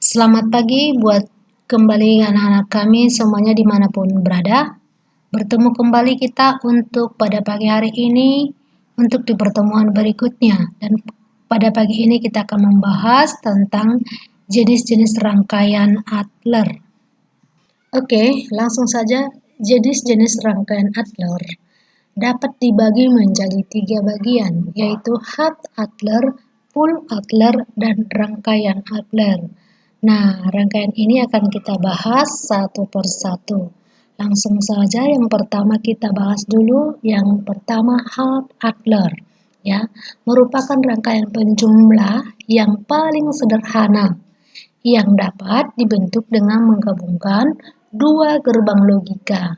Selamat pagi buat kembali anak-anak kami semuanya dimanapun berada. Bertemu kembali kita untuk pada pagi hari ini untuk di pertemuan berikutnya. Dan pada pagi ini kita akan membahas tentang jenis-jenis rangkaian Adler. Oke, langsung saja. Jenis-jenis rangkaian Adler dapat dibagi menjadi 3 bagian, yaitu Half Adler, Full Adler, dan rangkaian Adler. Nah, rangkaian ini akan kita bahas satu persatu. Langsung saja yang pertama kita bahas dulu. Yang pertama Half Adler, ya, merupakan rangkaian penjumlah yang paling sederhana yang dapat dibentuk dengan menggabungkan dua gerbang logika,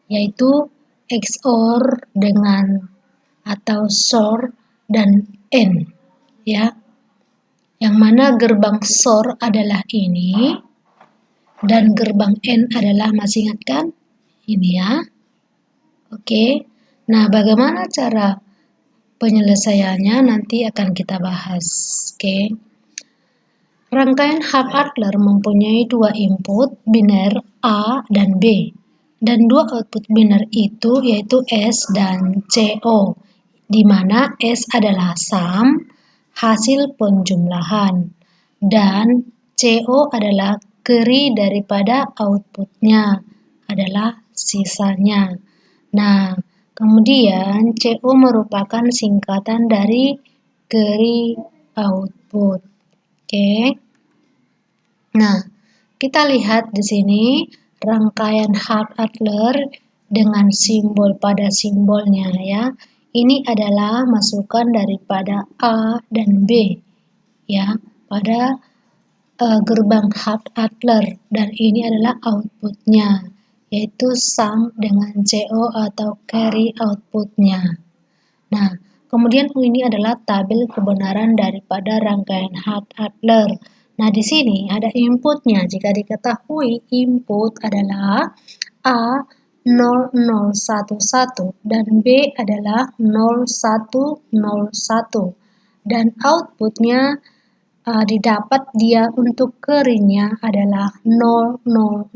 yaitu XOR dengan atau SOR dan AND, ya. Yang mana gerbang SOR adalah ini dan gerbang AND adalah, masih ingat kan? Ini ya. Oke. Nah, bagaimana cara penyelesaiannya nanti akan kita bahas. Oke. Rangkaian Half Adler mempunyai dua input biner A dan B dan dua output biner itu yaitu S dan CO, di mana S adalah sum, hasil penjumlahan, dan CO adalah keri daripada outputnya, adalah sisanya. Nah, kemudian CO merupakan singkatan dari keri output. Oke. Nah, kita lihat di sini rangkaian Half Adler dengan simbol pada simbolnya ya. Ini adalah masukan daripada A dan B ya pada gerbang Half Adler, dan ini adalah outputnya yaitu sum dengan CO atau carry outputnya. Nah, kemudian ini adalah tabel kebenaran daripada rangkaian Half Adler. Nah, di sini ada inputnya. Jika diketahui input adalah A 0011 dan B adalah 0101 dan outputnya didapat dia untuk kerinya adalah 0001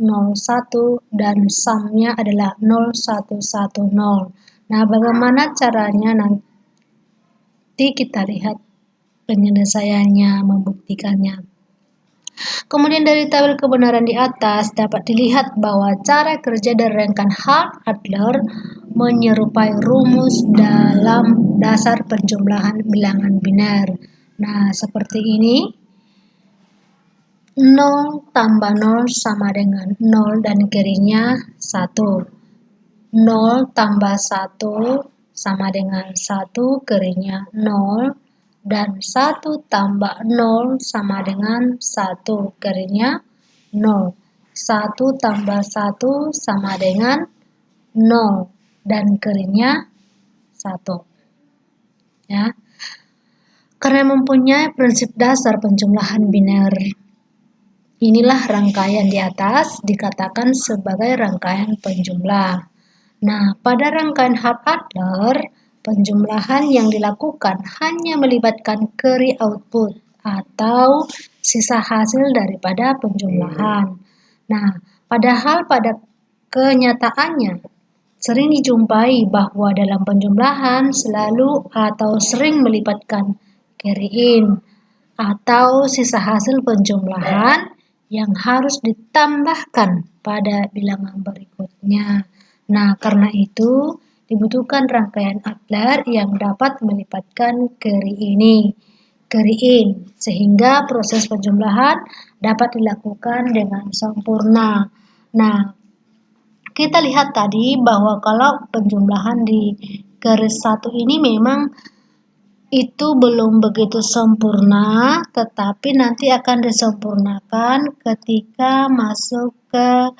dan sumnya adalah 0110. Nah, bagaimana caranya nanti kita lihat penyelesaiannya, membuktikannya. Kemudian dari tabel kebenaran di atas dapat dilihat bahwa cara kerja dari rangkaian Half Adler menyerupai rumus dalam dasar penjumlahan bilangan biner. Nah, seperti ini. 0 tambah 0 sama dengan 0 dan kirinya 1. 0 tambah 1 sama dengan 1, kerinya 0. Dan 1 tambah 0 sama dengan 1, kerinya 0. 1 tambah 1 sama dengan 0 dan kerinya 1. Ya. Karena mempunyai prinsip dasar penjumlahan biner, inilah rangkaian di atas dikatakan sebagai rangkaian penjumlah. Nah, pada rangkaian Half Adler, penjumlahan yang dilakukan hanya melibatkan keri output atau sisa hasil daripada penjumlahan. Nah, padahal pada kenyataannya sering dijumpai bahwa dalam penjumlahan selalu atau sering melibatkan carry in atau sisa hasil penjumlahan yang harus ditambahkan pada bilangan berikutnya. Nah, karena itu dibutuhkan rangkaian Adler yang dapat melibatkan carry in, sehingga proses penjumlahan dapat dilakukan dengan sempurna. Nah, kita lihat tadi bahwa kalau penjumlahan di garis 1 ini memang itu belum begitu sempurna, tetapi nanti akan disempurnakan ketika masuk ke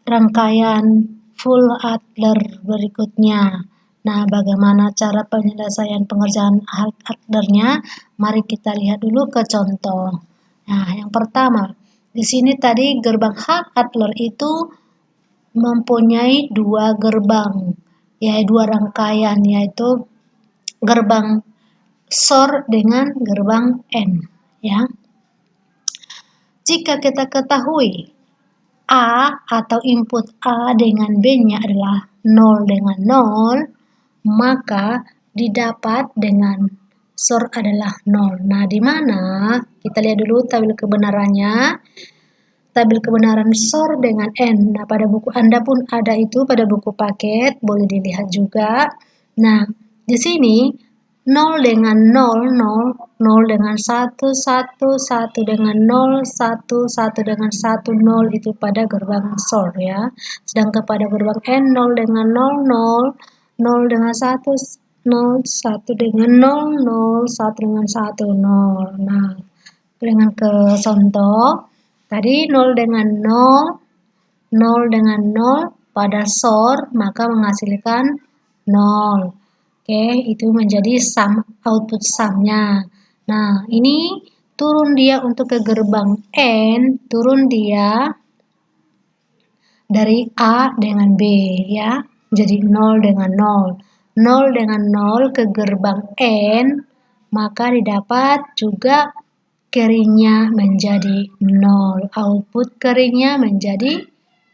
rangkaian Full Adler berikutnya. Nah, bagaimana cara penyelesaian pengerjaan Half Adlernya? Mari kita lihat dulu ke contoh. Nah, yang pertama, di sini tadi gerbang Half Adler itu mempunyai dua gerbang, yaitu dua rangkaian, yaitu gerbang SOR dengan gerbang AND, ya. Jika kita ketahui A atau input A dengan B-nya adalah 0 dengan 0, maka didapat dengan SOR adalah 0. Nah, di mana? Kita lihat dulu tabel kebenarannya. Tabel kebenaran SOR dengan N. Nah, pada buku Anda pun ada itu, pada buku paket, boleh dilihat juga. Nah, di sini 0 dengan 0, 0, 0 dengan 1, 1, 1 dengan 0, 1, 1 dengan 1, 0 itu pada gerbang SOR ya. Sedangkan pada gerbang N 0 dengan 0, 0, 0 dengan 1, 0, 1 dengan 0, 0, 1 dengan 1, 0. Nah, dengan ke contoh, tadi 0 dengan 0, 0 dengan 0 pada SOR maka menghasilkan 0. Oke, itu menjadi sum, output sumnya. Nah, ini turun dia untuk ke gerbang N, turun dia dari A dengan B ya. Jadi 0 dengan 0. 0 dengan 0 ke gerbang N, maka didapat juga carry-nya menjadi 0. Output carry-nya menjadi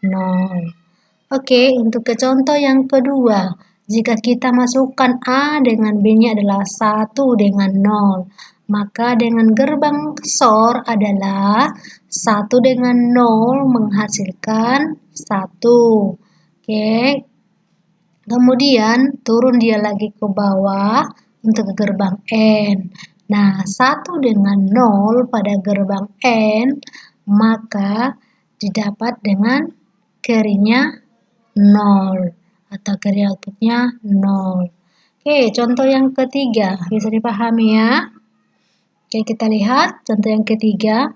0. Oke, untuk ke contoh yang kedua, jika kita masukkan A dengan B-nya adalah 1 dengan 0, maka dengan gerbang SOR adalah 1 dengan 0 menghasilkan 1. Oke, kemudian turun dia lagi ke bawah untuk ke gerbang N. Nah, 1 dengan 0 pada gerbang N, maka didapat dengan carry-nya 0 atau carry outputnya 0. Oke, contoh yang ketiga bisa dipahami ya. Oke, kita lihat contoh yang ketiga.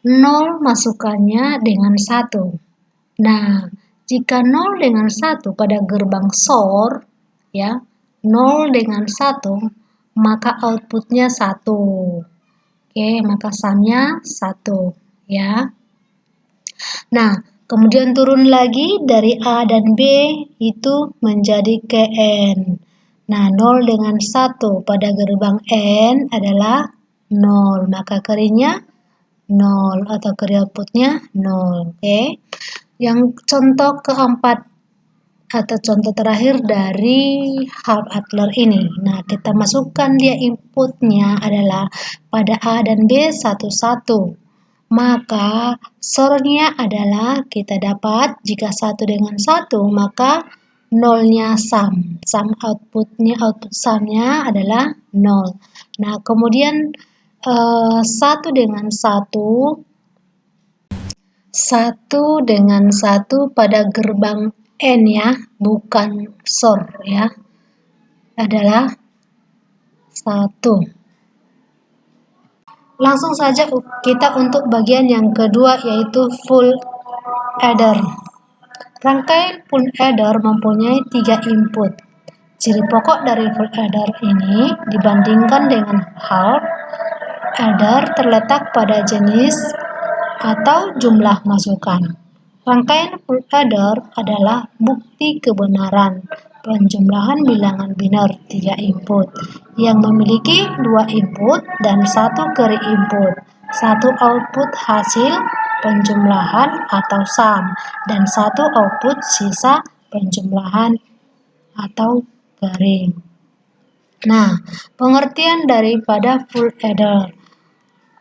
0 masukannya dengan 1. Nah, jika 0 dengan 1 pada gerbang SOR ya, 0 dengan 1 maka outputnya 1. Oke, maka sumnya 1 ya. Nah, kemudian turun lagi dari A dan B itu menjadi ke N. Nah, 0 dengan 1 pada gerbang N adalah 0. Maka carry-nya 0 atau carry outputnya 0. Oke. Yang contoh keempat atau contoh terakhir dari half adder ini. Nah, kita masukkan dia inputnya adalah pada A dan B 1, 1. Maka SOR-nya adalah kita dapat jika 1 dengan 1 maka 0-nya sum. Sum outputnya, output sum-nya adalah 0. Nah, kemudian 1 dengan 1 pada gerbang N ya, bukan SOR ya, adalah 1. Langsung saja kita untuk bagian yang kedua yaitu full adder. Rangkaian full adder mempunyai 3 input. Ciri pokok dari full adder ini dibandingkan dengan half adder terletak pada jenis atau jumlah masukan. Rangkaian full adder adalah bukti kebenaran penjumlahan bilangan biner 3 input yang memiliki 2 input dan 1 carry input, 1 output hasil penjumlahan atau sum, dan 1 output sisa penjumlahan atau carry. Nah, pengertian daripada full adder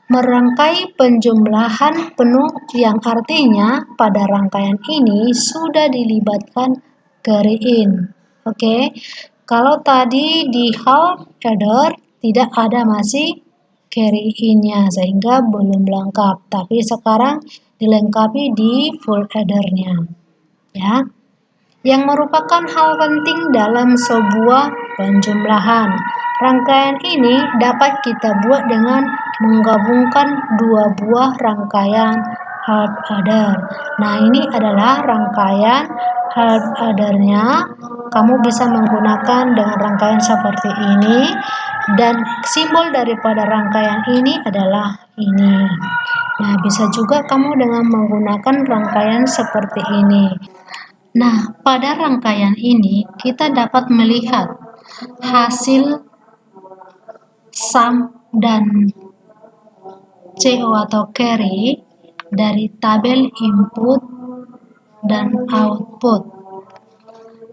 merangkai penjumlahan penuh yang artinya pada rangkaian ini sudah dilibatkan carry in. Oke, kalau tadi di half adder tidak ada masih carry in-nya sehingga belum lengkap, tapi sekarang dilengkapi di full adder-nya. Ya. Yang merupakan hal penting dalam sebuah penjumlahan. Rangkaian ini dapat kita buat dengan menggabungkan 2 buah rangkaian half adder. Nah, ini adalah rangkaian half adder-nya. Kamu bisa menggunakan dengan rangkaian seperti ini dan simbol daripada rangkaian ini adalah ini. Nah, bisa juga kamu dengan menggunakan rangkaian seperti ini. Nah, pada rangkaian ini kita dapat melihat hasil sum dan CO atau carry dari tabel input dan output.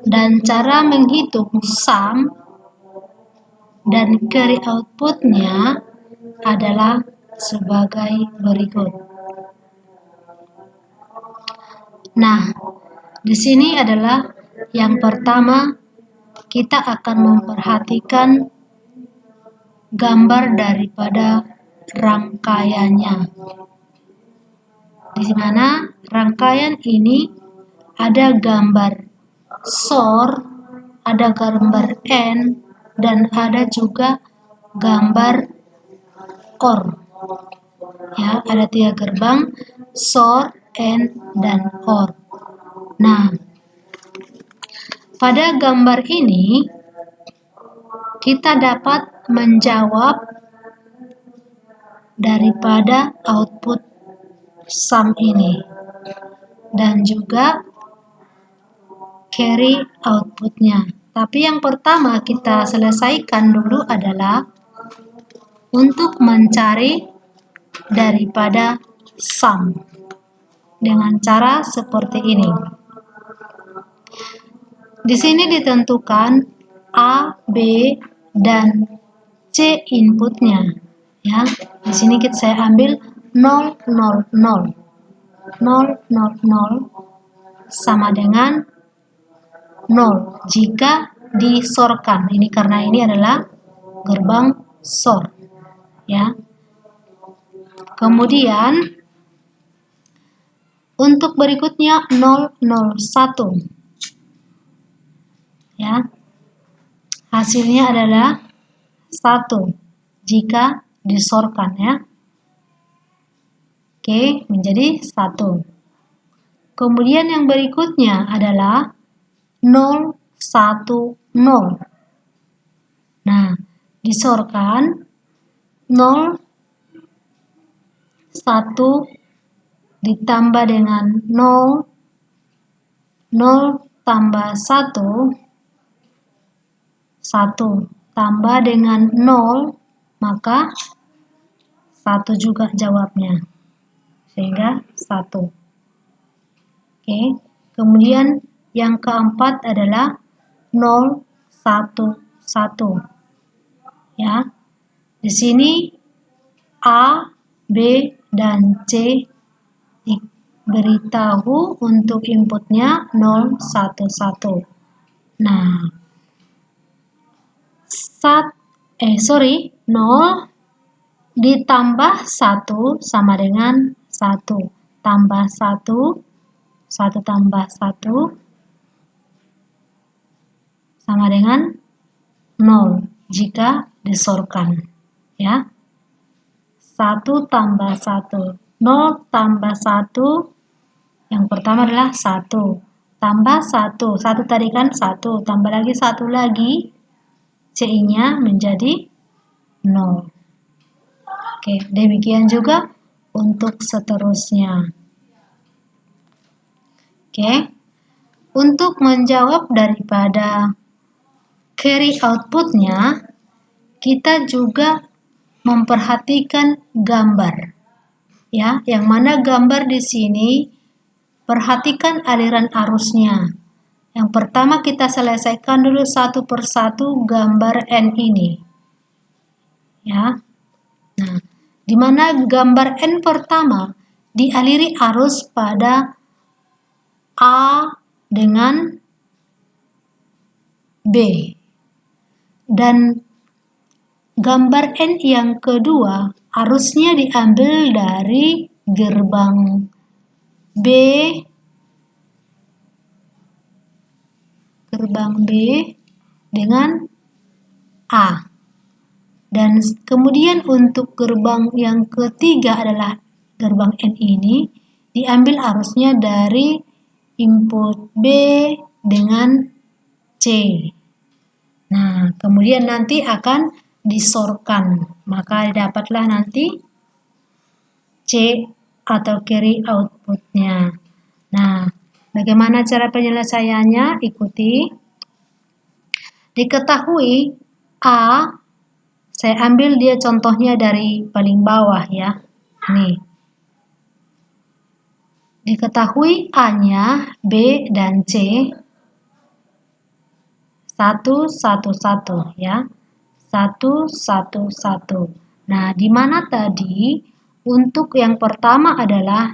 Dan cara menghitung sum dan carry outputnya adalah sebagai berikut. Nah, di sini adalah yang pertama kita akan memperhatikan gambar daripada rangkaiannya. Di mana rangkaian ini ada gambar source, ada gambar end, dan ada juga gambar OR. Ya, ada 3 gerbang, source, end, dan OR. Nah, pada gambar ini kita dapat menjawab daripada output sum ini dan juga carry outputnya. Tapi yang pertama kita selesaikan dulu adalah untuk mencari daripada sum dengan cara seperti ini. Di sini ditentukan A, B, dan C inputnya. Ya, di sini saya ambil 0, 0, 0. 0, 0, 0 sama dengan 0 jika disorkan. Ini karena ini adalah gerbang sort. Ya. Kemudian untuk berikutnya 0, 0, 1. Ya. Hasilnya adalah 1 jika disorkan, ya. Oke, menjadi 1. Kemudian yang berikutnya adalah 0, 1, 0. Nah, disorkan 0, 1 ditambah dengan 0, 0 tambah 1, 1 tambah dengan 0, maka 1 juga jawabnya. Sehingga 1. Oke, kemudian yang keempat adalah 0, 1, 1. Ya. Di sini A, B, dan C diberitahu untuk inputnya 0, 1, 1. Nah, 0 ditambah 1 sama dengan 1. Tambah 1, 1 tambah 1 sama dengan 0 jika disorkan. Ya. 1 tambah 1. 0 tambah 1. Yang pertama adalah 1. Tambah 1. 1 tadi kan 1. Tambah lagi 1 lagi. C-nya menjadi 0. Oke, demikian juga untuk seterusnya. Oke. Untuk menjawab daripada carry outputnya, kita juga memperhatikan gambar. Ya, yang mana gambar di sini perhatikan aliran arusnya. Yang pertama kita selesaikan dulu satu persatu gambar N ini. Ya. Nah, di mana gambar N pertama dialiri arus pada A dengan B. Dan gambar N yang kedua arusnya diambil dari gerbang B dengan A. Dan kemudian untuk gerbang yang ketiga adalah gerbang N ini diambil arusnya dari input B dengan C. Nah, kemudian nanti akan disorkan, maka dapatlah nanti C atau carry outputnya. Nah, bagaimana cara penyelesaiannya? Ikuti. Diketahui A, saya ambil dia contohnya dari paling bawah ya. Nih, diketahui A-nya B dan C 111 ya. 111. Nah, di mana tadi untuk yang pertama adalah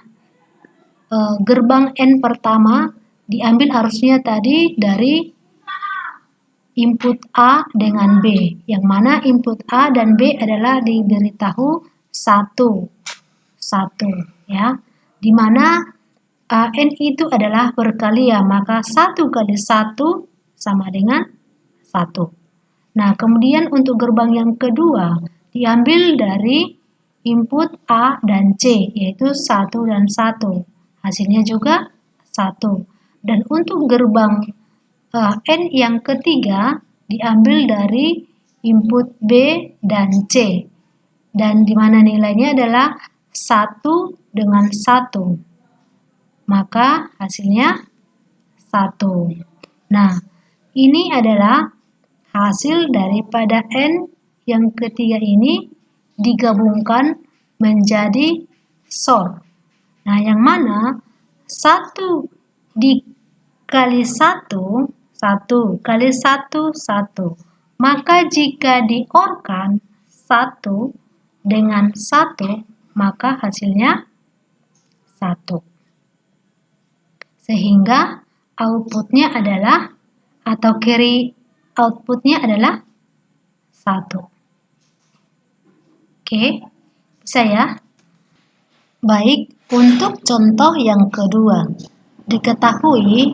gerbang N pertama diambil harusnya tadi dari input A dengan B, yang mana input A dan B adalah diberitahu 1 ya, di mana N itu adalah berkali ya, maka 1 kali 1 sama dengan 1. Nah, kemudian untuk gerbang yang kedua diambil dari input A dan C, yaitu 1 dan 1. Hasilnya juga 1. Dan untuk gerbang N yang ketiga diambil dari input B dan C. Dan di mana nilainya adalah 1 dengan 1. Maka hasilnya 1. Nah, ini adalah hasil daripada N yang ketiga ini digabungkan menjadi SOR. Nah, yang mana 1 dikali 1, 1 kali 1, 1. Maka jika diorkan 1 dengan 1, maka hasilnya 1. Sehingga outputnya adalah, atau carry outputnya adalah 1. Oke, bisa ya? Baik, untuk contoh yang kedua, diketahui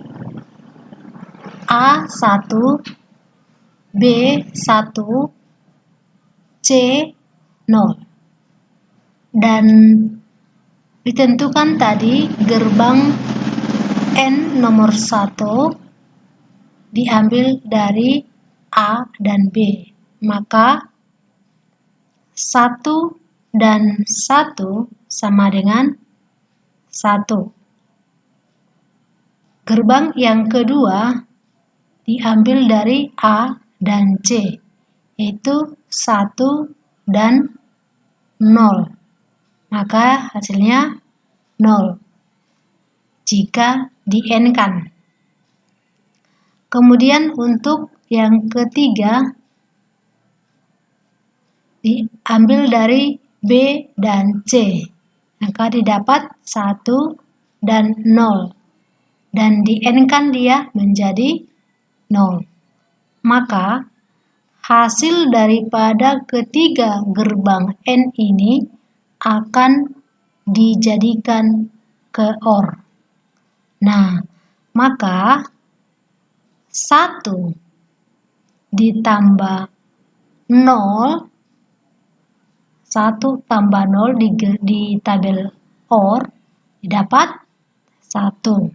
A1, B1, C0. Dan ditentukan tadi gerbang N nomor 1 diambil dari A dan B. Maka 1 dan 1 sama dengan 1. Gerbang yang kedua diambil dari A dan C, yaitu 1 dan 0. Maka hasilnya 0 jika di-N-kan. Kemudian untuk yang ketiga diambil dari B dan C, maka didapat 1 dan 0, dan di-N-kan dia menjadi 0. Maka hasil daripada ketiga gerbang N ini akan dijadikan ke OR. Nah, maka 1 ditambah 0, 1 tambah 0 di tabel OR didapat 1.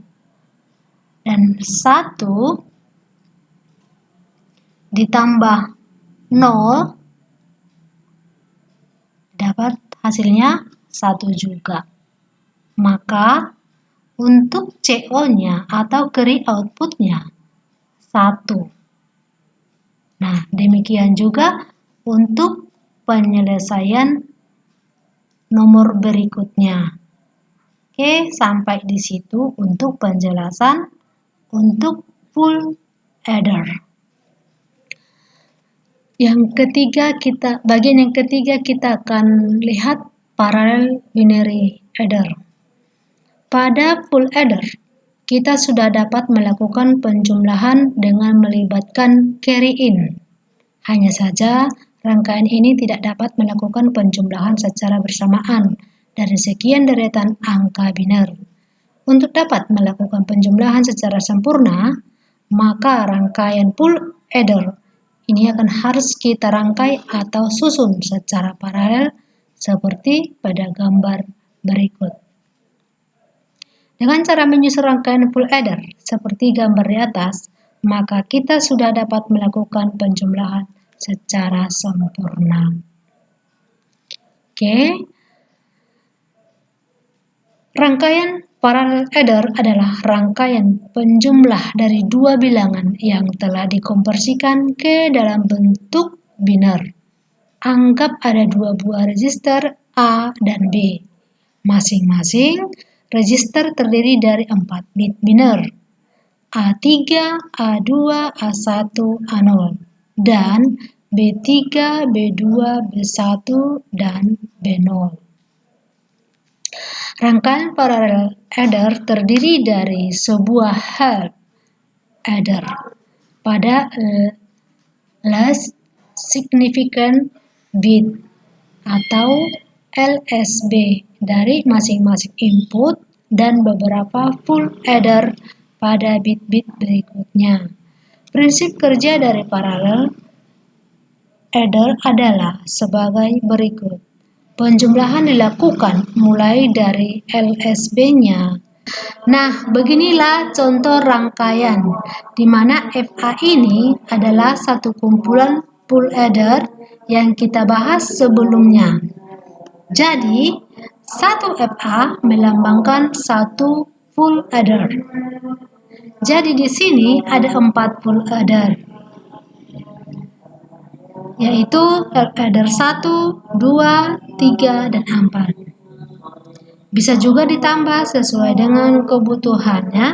Dan 1 ditambah 0 dapat hasilnya 1 juga. Maka untuk CO-nya atau carry outputnya 1. Nah, demikian juga untuk penyelesaian nomor berikutnya. Oke, sampai di situ untuk penjelasan untuk full adder. Bagian yang ketiga kita akan lihat parallel binary adder. Pada full adder, kita sudah dapat melakukan penjumlahan dengan melibatkan carry in. Hanya saja, rangkaian ini tidak dapat melakukan penjumlahan secara bersamaan dari sekian deretan angka biner. Untuk dapat melakukan penjumlahan secara sempurna, maka rangkaian full adder ini akan harus kita rangkai atau susun secara paralel seperti pada gambar berikut. Dengan cara menyusun rangkaian full adder seperti gambar di atas, maka kita sudah dapat melakukan penjumlahan secara sempurna. Oke. Rangkaian parallel adder adalah rangkaian penjumlah dari dua bilangan yang telah dikonversikan ke dalam bentuk biner. Anggap ada dua buah register A dan B. Masing-masing register terdiri dari 4 bit biner, A3, A2, A1, A0, dan B3, B2, B1, dan B0. Rangkaian parallel adder terdiri dari sebuah help adder pada least significant bit atau LSB dari masing-masing input dan beberapa full adder pada bit-bit berikutnya. Prinsip kerja dari parallel adder adalah sebagai berikut. Penjumlahan dilakukan mulai dari LSB-nya. Nah, beginilah contoh rangkaian di mana FA ini adalah satu kumpulan full adder yang kita bahas sebelumnya. Jadi, satu FA melambangkan satu full adder. Jadi di sini ada 4 full adder, yaitu adder 1, 2, 3, dan 4. Bisa juga ditambah sesuai dengan kebutuhannya.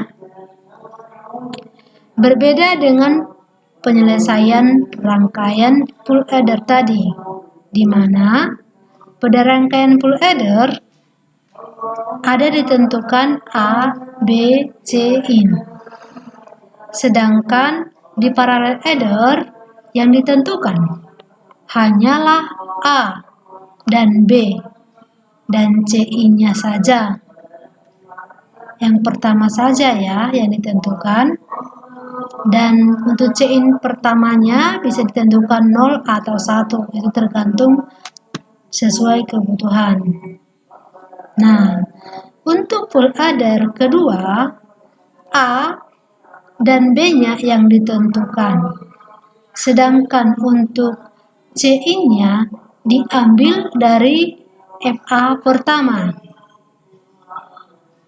Berbeda dengan penyelesaian rangkaian full adder tadi, di mana pada rangkaian full adder ada ditentukan A, B, C, in. Sedangkan di parallel adder yang ditentukan hanyalah A dan B dan CI-nya saja. Yang pertama saja ya yang ditentukan. Dan untuk CI pertamanya bisa ditentukan 0 atau 1. Itu tergantung sesuai kebutuhan. Nah, untuk full adder kedua, A dan B-nya yang ditentukan. Sedangkan untuk CI-nya diambil dari FA pertama.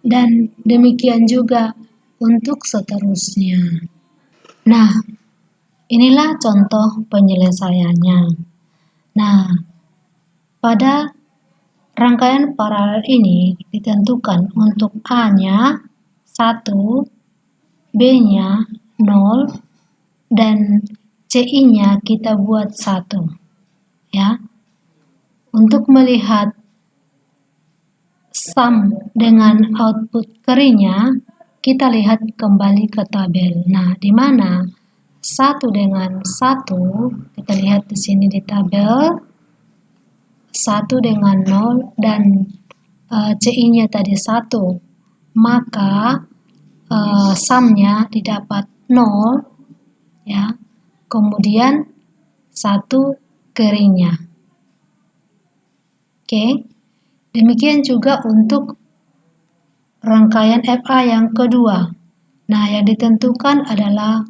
Dan demikian juga untuk seterusnya. Nah, inilah contoh penyelesaiannya. Nah, pada rangkaian paralel ini ditentukan untuk A-nya 1, B-nya 0, dan CI-nya kita buat 1. Ya. Untuk melihat sum dengan output keringnya, kita lihat kembali ke tabel. Nah, di mana 1 dengan 1, kita lihat di sini di tabel, 1 dengan 0 dan CI-nya tadi 1, maka sumnya didapat 0, ya. Kemudian 1 keringnya. Oke. Demikian juga untuk rangkaian FA yang kedua. Nah, yang ditentukan adalah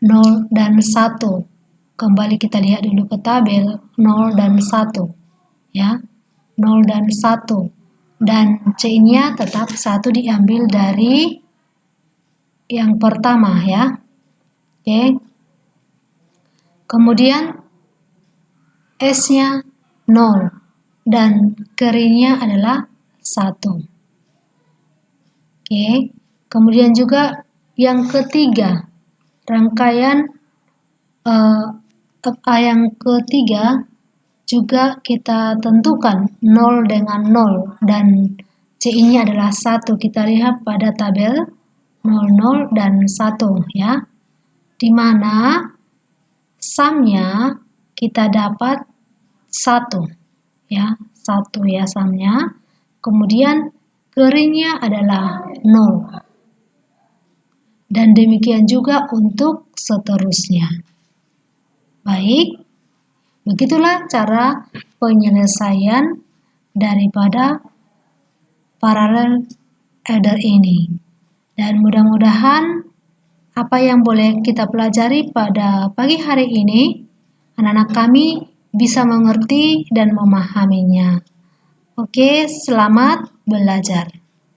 0 dan 1. Kembali kita lihat dulu ke tabel, 0 dan 1. Ya, 0 dan 1. Dan C-nya tetap 1 diambil dari yang pertama ya. Oke. Kemudian S-nya 0 dan keringnya adalah 1. Oke. Kemudian juga yang ketiga, rangkaian FA yang ketiga juga kita tentukan 0 dengan 0 dan CI-nya adalah 1. Kita lihat pada tabel 00 dan 1 ya. Di mana sumnya kita dapat 1 ya, 1 ya sumnya. Kemudian keringnya adalah 0. Dan demikian juga untuk seterusnya. Baik, begitulah cara penyelesaian daripada parallel adder ini. Dan mudah-mudahan apa yang boleh kita pelajari pada pagi hari ini, anak-anak kami bisa mengerti dan memahaminya. Oke, selamat belajar.